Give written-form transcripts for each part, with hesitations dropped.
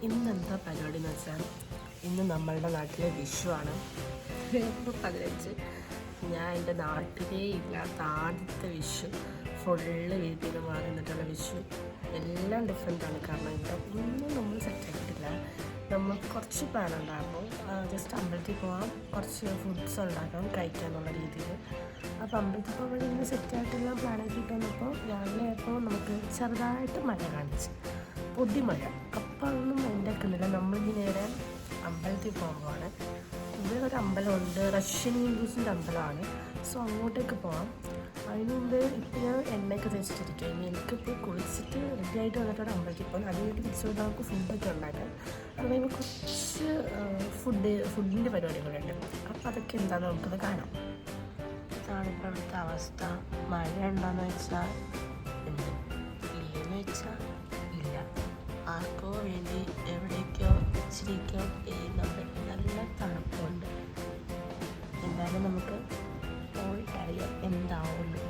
ഇന്നെന്താ പരിപാടി എന്ന് വെച്ചാൽ ഇന്ന് നമ്മളുടെ നാട്ടിലെ വിഷുവാണ്. April 15. ഞാൻ എൻ്റെ നാട്ടിലേ ഇല്ലാത്ത ആദ്യത്തെ വിഷു, ഫുള്ള് വീട്ടിൽ നിന്ന് മാറി നിന്നിട്ടുള്ള വിഷു. എല്ലാം ഡിഫറെൻ്റാണ്. കാരണം ഇവിടെ ഒന്നും നമ്മൾ സെറ്റാക്കിയിട്ടില്ല. നമ്മൾ കുറച്ച് പ്ലാൻ ഉണ്ടായിരുന്നു, ജസ്റ്റ് അമ്പലത്തിൽ പോകാം, കുറച്ച് ഫുഡ്സ് ഉണ്ടാക്കാം കഴിക്കാന്നുള്ള രീതിയിൽ. അപ്പോൾ അമ്പലത്തിൽ പോകാൻ ഇന്ന് സെറ്റായിട്ടെല്ലാം പ്ലാനാക്കിയിട്ട് വന്നപ്പോൾ രാവിലെ ആയപ്പോൾ നമുക്ക് ചെറുതായിട്ട് മഴ കാണിച്ച്, പൊടിമഴ. അപ്പോൾ അതൊന്നും മൈൻഡാക്കുന്നില്ല. നമ്മളിനി നേരെ അമ്പലത്തിൽ പോകുമ്പോഴാണ്. ഇവിടെ ഒരു അമ്പലമുണ്ട്, റഷ്യൻ ഹിന്ദുസിൻ്റെ അമ്പലമാണ്. സോ അങ്ങോട്ടേക്ക് പോകാം. അതിന് മുമ്പ് ഇപ്പോൾ ഞാൻ എണ്ണയൊക്കെ തേച്ചിട്ടിരിക്കുക. ഇനി എനിക്കിപ്പോൾ കുളിച്ചിട്ട് റെഡിയായിട്ട് വന്നിട്ടൊരു അമ്പലത്തിൽ പോകാം. അത് കഴിഞ്ഞിട്ട് തിരിച്ചു വന്നാൽ നമുക്ക് ഫുഡൊക്കെ ഉണ്ടാക്കാം. അത് കഴിയുമ്പോൾ കുറച്ച് ഫുഡിൻ്റെ പരിപാടികളുണ്ട്. അപ്പോൾ അതൊക്കെ എന്താണെന്ന് നമുക്കത് കാണാം. ഇതാണ് ഇപ്പോൾ അവിടുത്തെ അവസ്ഥ. മഴ ഉണ്ടോയെന്ന് വെച്ചാൽ ഉണ്ട്, ഇല്ലെന്ന് വെച്ചാൽ ഇല്ല. ആർക്കോ വേണ്ടി എവിടേക്കോ ഇച്ചിരിക്കോ ചെയ്യുന്നുണ്ട്. നല്ല തണുപ്പുണ്ട്. എന്തായാലും നമുക്ക് പോയിട്ടറിയാം എന്താവുള്ളൂ.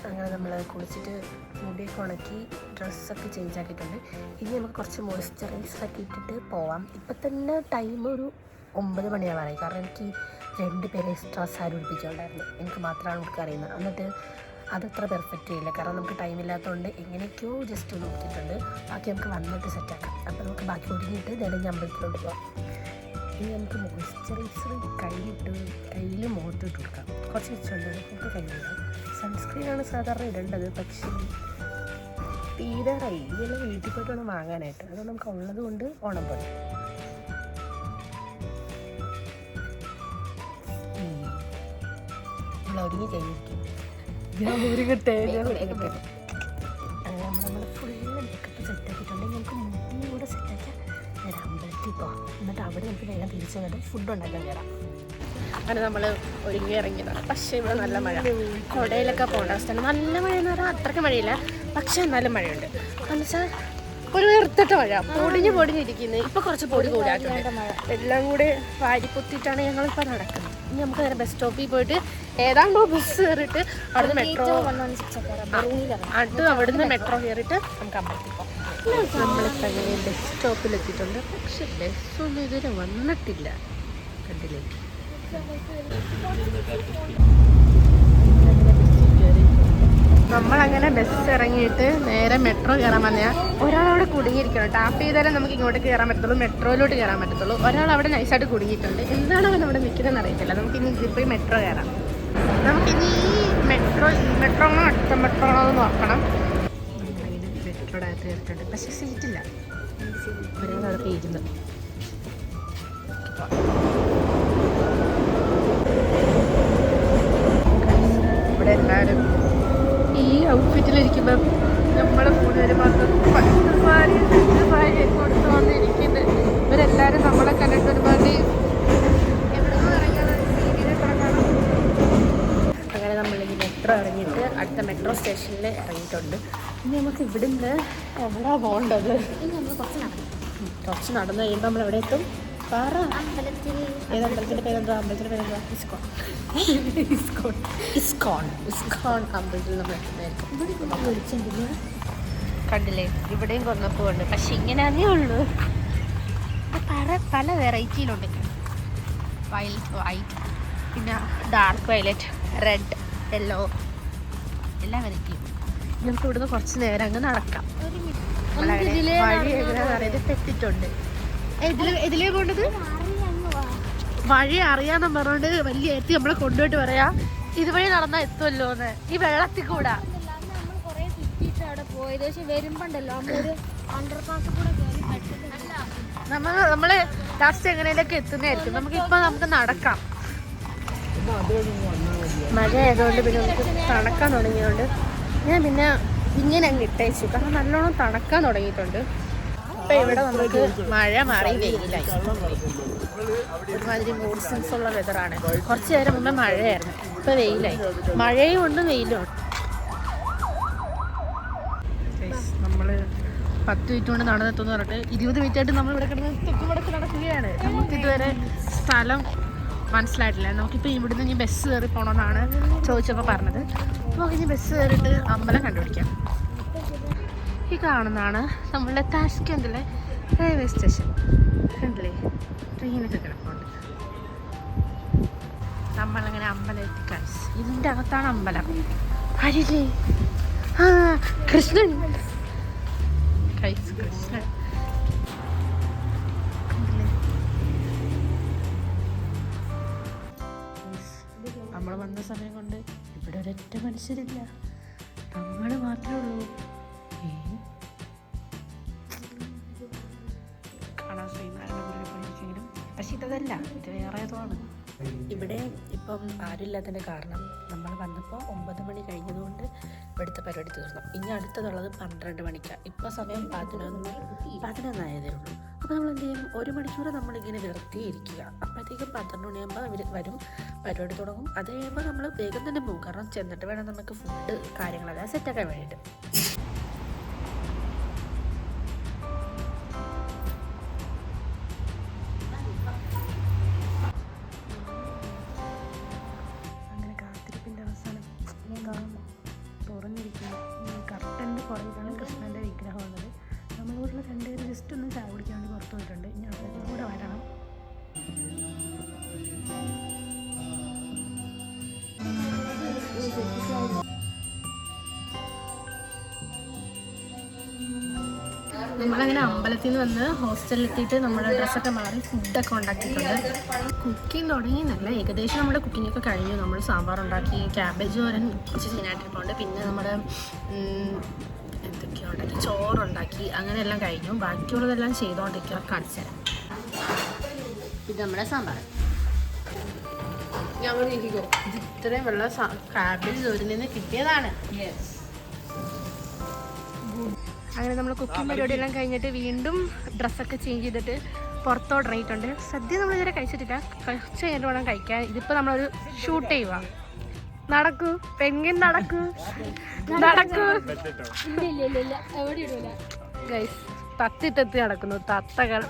അങ്ങനെ നമ്മൾ കുളിച്ചിട്ട് മുടിയൊക്കെ ഉണക്കി ഡ്രസ്സൊക്കെ ചേഞ്ച് ആക്കിയിട്ടുണ്ട്. ഇനി നമുക്ക് കുറച്ച് മോയ്സ്ചറൈസറൊക്കെ ഇട്ടിട്ട് പോവാം. ഇപ്പം തന്നെ ടൈം ഒരു 9 മണിയാവാറായി. കാരണം എനിക്ക് 2 പേരെ എക്സ്ട്രാ സാരി ഉടുപ്പിച്ചുകൊണ്ടായിരുന്നു. എനിക്ക് മാത്രമാണ് ഉടുക്കാൻ അറിയുന്നത്. എന്നിട്ട് അതത്ര പെർഫെക്റ്റ് ചെയ്യില്ല. കാരണം നമുക്ക് ടൈമില്ലാത്തതുകൊണ്ട് എങ്ങനെയൊക്കെയോ ജസ്റ്റ് ഒന്ന് നോക്കിയിട്ടുണ്ട്. ബാക്കി നമുക്ക് വന്നിട്ട് സെറ്റാക്കാം. അപ്പോൾ നമുക്ക് ബാക്കി ഒരുങ്ങിയിട്ട് നേരെ അമ്പലത്തിലോട്ട് പോകാം. ഇനി നമുക്ക് മോയ്സ്ചറൈസർ കയ്യിൽ മുഖത്ത് ഇട്ട് കൊടുക്കാം. കുറച്ച് വെച്ചുകൊണ്ട് നമുക്ക് കയ്യിലിടാം. സൺസ്ക്രീനാണ് സാധാരണ ഇടേണ്ടത്, പക്ഷേ തീരാറായി. ഇതെല്ലാം വീട്ടിൽ പോയിട്ട് വേണം വാങ്ങാനായിട്ട്. അതുകൊണ്ട് നമുക്ക് ഉള്ളത് കൊണ്ട് ഓണം പോലെ ഒരുങ്ങി കഴിഞ്ഞിരിക്കും. നമ്മൾ ഫുള്ള് മേക്കപ്പ് സെറ്റാക്കിയിട്ടുണ്ടെങ്കിൽ നമുക്ക് മുടി കൂടെ സെറ്റാക്കിയാൽ നേരെ അമ്പലത്തിൽ പോകാം. എന്നിട്ട് അവിടെ നമുക്ക് വേഗം തിരിച്ചു വന്നിട്ട് ഫുഡ് ഉണ്ടാക്കാൻ കയറാം. അങ്ങനെ നമ്മൾ ഒരുങ്ങി ഇറങ്ങിയതാണ്. പക്ഷേ ഇവിടെ നല്ല മഴ. കുടയിലൊക്കെ പോകേണ്ട അവസ്ഥയാണ്. നല്ല മഴ എന്ന് പറഞ്ഞാൽ അത്രയ്ക്ക് മഴയില്ല, പക്ഷേ എന്നാലും മഴയുണ്ട്. എന്ന് വെച്ചാൽ ഒരു വെറുത്തിട്ട് മഴ, പൊടിഞ്ഞിരിക്കുന്നത്. ഇപ്പോൾ കുറച്ച് പൊടി കൂടാറുണ്ട്. എല്ലാം കൂടി വാരിപ്പൊത്തിയിട്ടാണ് ഞങ്ങളിപ്പോൾ നടക്കുന്നത്. ഇനി നമുക്ക് നേരെ ബസ് സ്റ്റോപ്പിൽ പോയിട്ട് ഏതാണ്ടോ ബസ് കയറിയിട്ട് അവിടുന്ന് മെട്രോ അവിടുന്ന് മെട്രോ കയറിയിട്ട് നമുക്ക് അമ്പലത്തിൽ പോകാം. നമ്മളിപ്പോൾ അങ്ങനെ ബസ് സ്റ്റോപ്പിലെത്തിയിട്ടുണ്ട്. പക്ഷെ ബസ്സൊന്നും ഇതുവരെ വന്നിട്ടില്ല. കണ്ടില്ലേ? നമ്മളങ്ങനെ ബസ് ഇറങ്ങിയിട്ട് നേരെ മെട്രോ കയറാൻ വന്നാൽ ഒരാളവിടെ കുടുങ്ങിയിരിക്കണം. ടാപ്പ് ചെയ്താലേ നമുക്ക് ഇങ്ങോട്ട് കയറാൻ പറ്റത്തുള്ളൂ, മെട്രോയിലോട്ട് കയറാൻ പറ്റത്തുള്ളൂ. ഒരാൾ അവിടെ നൈസായിട്ട് കുടുങ്ങിയിട്ടുണ്ട്. എന്താണ് അവൻ അവിടെ നിൽക്കുന്നതെന്ന് അറിയത്തില്ല. നമുക്കിനി ഇതിൽ പോയി മെട്രോ കയറാം. നമുക്കിനി മെട്രോ ആണോ അടുത്ത മെട്രോ ആണോ എന്ന് നോക്കണം. മെട്രോയുടെ അകത്ത് കയറിയിട്ടുണ്ട്, പക്ഷേ സീറ്റില്ല. ഒരാളവിടെ ഇരുന്ന് ഇവിടെ എല്ലാവരും ഈ ഔട്ട്ഫിറ്റിലിരിക്കുമ്പം നമ്മളെ കൂടെ ഒരു ഭാര്യ കൊടുത്തു വന്നിരിക്കുന്നത്. ഇവരെല്ലാവരും നമ്മളെ കണ്ടിട്ട് ഒരുപാട് എവിടെയോ ഇറങ്ങിയാണ് രീതിയിലൊക്കെ കാണാം. അങ്ങനെ നമ്മളിനി മെട്രോ ഇറങ്ങിയിട്ട് അടുത്ത മെട്രോ സ്റ്റേഷനിൽ ഇറങ്ങിയിട്ടുണ്ട്. ഇനി നമുക്ക് ഇവിടുന്ന് എവിടെയാണ് പോകേണ്ടത്? കുറച്ച് നടന്നു കഴിയുമ്പോൾ നമ്മൾ എവിടെ എത്തും? ഏതമ്പലത്തിൻ്റെ പേരെന്താ? അമ്പലത്തിൻ്റെ പേരെന്താ? ഇസ്കോൺ അമ്പലത്തിൽ നമ്മൾ എത്തുന്നതായിരിക്കും. കണ്ടില്ലേ, ഇവിടെയും കൊന്നപ്പോ ഉണ്ട്. പക്ഷെ ഇങ്ങനെയാണേ ഉള്ളൂ. പല വെറൈറ്റിയിലുണ്ട്. വൈറ്റ്, പിന്നെ ഡാർക്ക് വയലറ്റ്, റെഡ്, യെല്ലോ, എല്ലാ വെറൈറ്റിയും. നമുക്ക് ഇവിടുന്ന് കുറച്ച് നേരം അങ്ങ് നടക്കാം. വഴി എങ്ങനെയാണെന്ന് അറിയാതെ തെറ്റിട്ടുണ്ട്. ഇതിലേ പോണ്ടത് വഴി അറിയാന്ന് പറഞ്ഞോണ്ട് വലിയ എത്തി നമ്മളെ കൊണ്ടുപോയിട്ട് പറയാ ഇതുവഴി നടന്നാ എത്തുമല്ലോ എന്ന്. ഈ വെള്ളത്തിൽ കൂടാ നമ്മള് ലാസ്റ്റ് എങ്ങനെയൊക്കെ എത്തുന്നതായിരിക്കും. നമുക്ക് നടക്കാം. മഴ ആയതുകൊണ്ട് പിന്നെ നമുക്ക് തണുക്കാൻ തുടങ്ങിയതുകൊണ്ട് ഞാൻ പിന്നെ ഇങ്ങനെ അങ്ങ് ഇട്ടേച്ചു. കാരണം നല്ലോണം തണുക്കാൻ തുടങ്ങിയിട്ടുണ്ട്. ഇപ്പം ഇവിടെ നമുക്ക് മഴ മാറി വെയിലായി. ഒരുമാതിരി മൂഡ് സെൻസ് ഉള്ള വെതറാണ്. കുറച്ച് നേരം മുമ്പേ മഴയായിരുന്നു, ഇപ്പം വെയിലായി. മഴയും ഉണ്ട് വെയിലും ഉണ്ട്. 10 മിനിറ്റ് കൊണ്ട് നടന്നെത്തുമെന്ന് പറഞ്ഞിട്ട് 20 മിനിറ്റ് ആയിട്ട് നമ്മൾ ഇവിടെ കിടന്ന് തെക്കുമുടക്ക് നടക്കുകയാണ്. നമുക്ക് ഇതുവരെ സ്ഥലം മനസ്സിലായിട്ടില്ല. നമുക്കിപ്പോൾ ഇവിടുന്ന് ഇനി ബസ് കയറി പോകണമെന്നാണ് ചോദിച്ചപ്പോൾ പറഞ്ഞത്. നമുക്ക് ഇനി ബസ് കയറിയിട്ട് അമ്പലം കണ്ടുപിടിക്കാം. ഈ കാണുന്നതാണ് നമ്മളുടെ താഷ്കെൻഡിലെ റെയിൽവേ സ്റ്റേഷൻ. കണ്ടില്ലേ, ട്രെയിനൊക്കെ കിടപ്പുണ്ട്. നമ്മളങ്ങനെ അമ്പലം എത്തിക്കാൻ. ഇതിൻ്റെ അകത്താണ് അമ്പലം. അരില്ലേ, ആ കൃഷ്ണൻ, കൃഷ്ണൻ. നമ്മൾ വന്ന സമയം കൊണ്ട് ഇവിടെ ഒരൊറ്റ മനുഷ്യരില്ല, നമ്മൾ മാത്രമേ ഉള്ളൂ. കാണാൻ ശ്രീനാരായണ ഗുരുവിനെങ്കിലും, പക്ഷെ ഇതല്ല, ഇത് വേറെ ഏതോ ആണ്. ഇവിടെ ഇപ്പം ആരുമില്ലാത്തതിൻ്റെ കാരണം നമ്മൾ വന്നപ്പോൾ 9 മണി കഴിഞ്ഞതുകൊണ്ട് ഇവിടുത്തെ പരിപാടി തീർന്നു. ഇനി അടുത്തതുള്ളത് 12 മണിക്കാണ്. ഇപ്പോൾ സമയം 11 ആയതേ ഉള്ളൂ. അപ്പോൾ നമ്മൾ എന്ത് ചെയ്യും, 1 മണിക്കൂർ നമ്മളിങ്ങനെ വെറുതെ ഇരിക്കുക. അപ്പോഴത്തേക്കും 12 മണിയാകുമ്പോൾ അവർ വരും, പരിപാടി തുടങ്ങും. അത് കഴിയുമ്പോൾ നമ്മൾ വേഗം തന്നെ പോകും. കാരണം ചെന്നിട്ട് വേണം നമുക്ക് ഫുഡ് കാര്യങ്ങളെല്ലാം സെറ്റാക്കാൻ വേണ്ടിയിട്ട്. അങ്ങനെ കാത്തിരിപ്പിൻ്റെ അവസാനം തുറന്നിരിക്കുന്നു. കർട്ടൻ്റെ പുറകിലാണ് കൃഷ്ണൻ്റെ വിഗ്രഹം ഉള്ളത്. നമ്മളോടുള്ള രണ്ടുപേര് ജസ്റ്റ് ഒന്ന് ചായ കുടിക്കാൻ വേണ്ടി പുറത്തു പോയിട്ടുണ്ട്. ഇനി അവരും കൂടെ വരണം. നമ്മളങ്ങനെ അമ്പലത്തിൽ നിന്ന് വന്ന് ഹോസ്റ്റലിൽ എത്തിയിട്ട് നമ്മുടെ ഡ്രസ്സൊക്കെ മാറി ഫുഡൊക്കെ ഉണ്ടാക്കിയിട്ടുണ്ട്. കുക്കിംഗ് തുടങ്ങിയെന്നല്ല, ഏകദേശം നമ്മുടെ കുക്കിങ്ങൊക്കെ കഴിഞ്ഞു. നമ്മൾ സാമ്പാർ ഉണ്ടാക്കി, ക്യാബേജ് തോരൻ കുറച്ച് സീനായിട്ടിരിപ്പുണ്ട്. പിന്നെ നമ്മുടെ എന്തൊക്കെയോ ഉണ്ടാക്കി, ചോറുണ്ടാക്കി, അങ്ങനെയെല്ലാം കഴിഞ്ഞു. ബാക്കിയുള്ളതെല്ലാം ചെയ്തുകൊണ്ടിരിക്കുക. കാണിച്ചു തരാം. ഇത് നമ്മുടെ സാമ്പാർ. ഇത് ഇത്രയും വെള്ള ക്യാബേജ് തോരനിൽ നിന്ന് കിട്ടിയതാണ്. അങ്ങനെ നമ്മൾ കുക്കിംഗ് പരിപാടിയെല്ലാം കഴിഞ്ഞിട്ട് വീണ്ടും ഡ്രസ്സൊക്കെ ചേഞ്ച് ചെയ്തിട്ട് പുറത്തോട്ടിറങ്ങിയിട്ടുണ്ട്. സദ്യ നമ്മൾ ഇതുവരെ കഴിച്ചിട്ടില്ല, കുറച്ച് കഴിഞ്ഞിട്ട് വേണം കഴിക്കാൻ. ഇതിപ്പോൾ നമ്മളൊരു ഷൂട്ട് ചെയ്യുക. നടക്കൂ പെങ്ങിൻ, നടക്കൂ നടക്കൂ ഗൈസ്. തത്തിത്തെത്തി നടക്കുന്നു തത്തകൾ.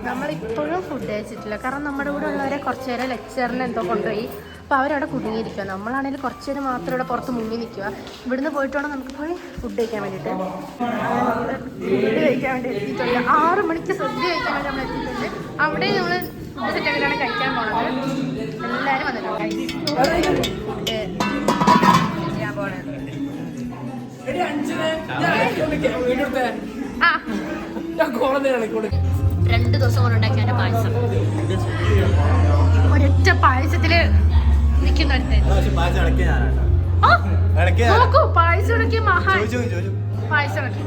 നമ്മളിപ്പോഴും ഫുഡ് കഴിച്ചിട്ടില്ല. കാരണം നമ്മുടെ കൂടെ ഉള്ളവരെ കുറച്ച് നേരം ലെക്ചറിന് എന്തോ കൊണ്ടുപോയി. അപ്പോൾ അവരവിടെ കുടുങ്ങിയിരിക്കുക. നമ്മളാണെങ്കിൽ കുറച്ച് നേരം മാത്രം ഇവിടെ പുറത്ത് മുങ്ങി നിൽക്കുക. ഇവിടുന്ന് പോയിട്ട് വേണം നമുക്ക് പോയി ഫുഡ് കഴിക്കാൻ വേണ്ടിയിട്ട്. ഫുഡ് കഴിക്കാൻ വേണ്ടി എത്തിയിട്ടുണ്ട്. 6 മണിക്ക് സദ്യ കഴിക്കാൻ വേണ്ടി നമ്മൾ എത്തിയിട്ടുണ്ട്. അവിടെ നമ്മൾ ഫുഡ് സെറ്റാക്കിയിട്ടാണ് കഴിക്കാൻ പോണത്. എല്ലാവരും വന്നിട്ടുണ്ട് ഫുഡ് ചെയ്യാൻ പോണത്. 2 ദിവസം കൊണ്ടുണ്ടാക്കിയ പായസം. ഒരൊറ്റ പായസത്തില് നിൽക്കുന്നടുത്ത് നോക്കൂ, പായസം ഇടയ്ക്ക് മഹാ പായസം ഇടയ്ക്ക്.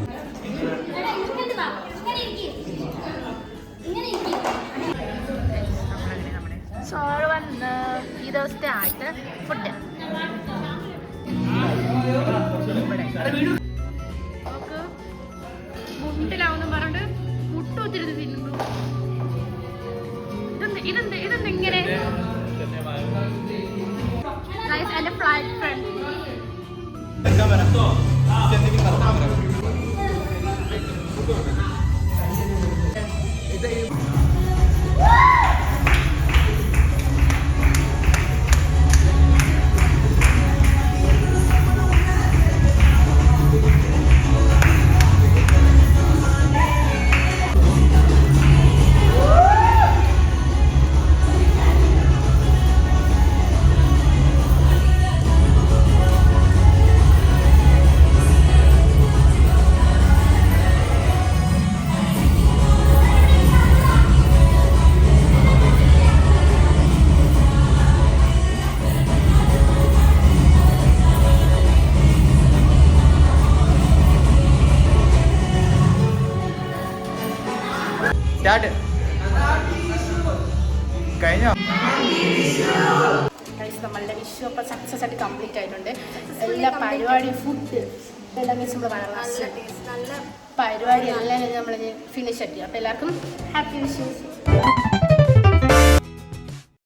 ചോറ് വന്ന് ഈ ദിവസത്തെ ആയിട്ട് ഫുഡ് നോക്ക്. മുട്ടിലാവുന്നു പറഞ്ഞിട്ട് മുട്ട ഒത്തിരി തിന്നുന്നു. ഇതെന്ത് ഇങ്ങനെ എന്റെ ഫ്ലൈറ്റ് ഫ്രണ്ട്. നമ്മളുടെ വിഷു അപ്പം സക്സസ് ആയിട്ട് കംപ്ലീറ്റ് ആയിട്ടുണ്ട്. എല്ലാ പരിപാടിയും ഫുഡ് എല്ലാം വെച്ച് നമ്മൾ നല്ല പരിപാടി എല്ലാം നമ്മൾ ഫിനിഷ് ആക്കി. അപ്പോൾ എല്ലാവർക്കും ഹാപ്പി വിഷു.